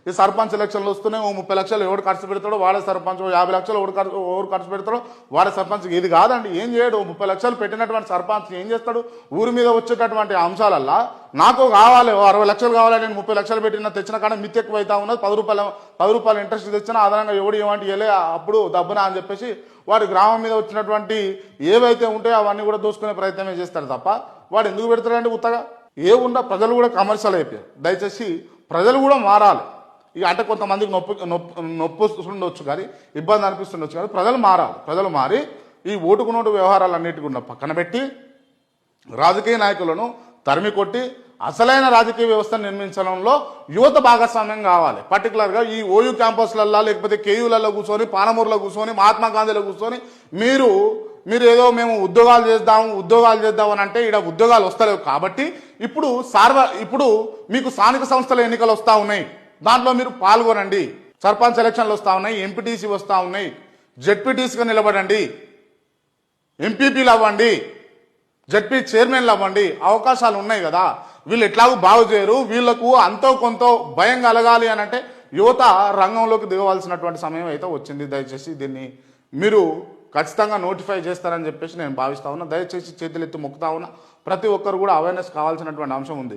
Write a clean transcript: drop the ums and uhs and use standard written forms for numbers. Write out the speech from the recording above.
ఈ సర్పంచ్ ఎలక్షన్లు వస్తున్నాయి, 30 లక్షలు ఎవడు ఖర్చు పెడతాడో వాడే సర్పంచ్, 50 లక్షలు ఎవరు ఖర్చు పెడతాడో వాడే సర్పంచ్. ఇది కాదండి, ఏం చేయడు. 30 లక్షలు పెట్టినటువంటి సర్పంచ్ ఏం చేస్తాడు? ఊరి మీద వచ్చేటటువంటి అంశాలల్లా నాకు కావాలి 60 లక్షలు కావాలి, నేను 30 లక్షలు పెట్టిన తెచ్చిన కానీ మిత్తి ఎక్కువ అవుతా ఉన్నది, 10 రూపాయలు ఇంట్రెస్ట్ తెచ్చినా అదనంగా ఎవడు ఏమంటే ఇవ్వలే అప్పుడు దబ్బునా అని చెప్పేసి వాడి గ్రామం మీద వచ్చినటువంటి ఏవైతే ఉంటాయో అవన్నీ కూడా దోసుకునే ప్రయత్నమే చేస్తాడు తప్ప వాడు ఎందుకు పెడతాడంటే ఉత్తగా ఏముండా. ప్రజలు కూడా కమర్షియల్ అయిపోయారు. దయచేసి ప్రజలు కూడా మారాలి. ఇక అంటే కొంతమందికి నొప్పి ఉండొచ్చు కానీ, ఇబ్బంది అనిపిస్తుండొచ్చు కానీ ప్రజలు మారాలి. ప్రజలు మారి ఈ ఓటుకు నోటు వ్యవహారాలన్నిటి కూడా పక్కన పెట్టి రాజకీయ నాయకులను తరిమి కొట్టి అసలైన రాజకీయ వ్యవస్థను నిర్మించడంలో యువత భాగస్వామ్యం కావాలి. పర్టికులర్గా ఈ ఓయూ క్యాంపస్లల్లో లేకపోతే కేయూలలో కూర్చొని, పానమూరులో కూర్చొని, మహాత్మా గాంధీలో కూర్చొని మీరు ఏదో మేము ఉద్యోగాలు చేద్దాం అని అంటే ఇక్కడ ఉద్యోగాలు వస్తలేవు. కాబట్టి ఇప్పుడు మీకు స్థానిక సంస్థల ఎన్నికలు వస్తూ ఉన్నాయి, దాంట్లో మీరు పాల్గొనండి. సర్పంచ్ ఎలక్షన్లు వస్తూ ఉన్నాయి, ఎంపీటీసీ వస్తూ ఉన్నాయి, జెడ్పీటీసీగా నిలబడండి, ఎంపీపీలు అవ్వండి, జెడ్పీ చైర్మన్లు అవ్వండి. అవకాశాలు ఉన్నాయి కదా. వీళ్ళు ఎట్లాగూ బాగు చేయరు, వీళ్లకు అంతో కొంత భయం కలగాలి అని అంటే యువత రంగంలోకి దిగవలసినటువంటి సమయం అయితే వచ్చింది. దయచేసి దీన్ని మీరు ఖచ్చితంగా నోటిఫై చేస్తారని చెప్పేసి నేను భావిస్తా ఉన్నా. దయచేసి చేతులెత్తి మొక్కుతా ఉన్నా. ప్రతి ఒక్కరు కూడా అవేర్నెస్ కావాల్సినటువంటి అంశం ఉంది.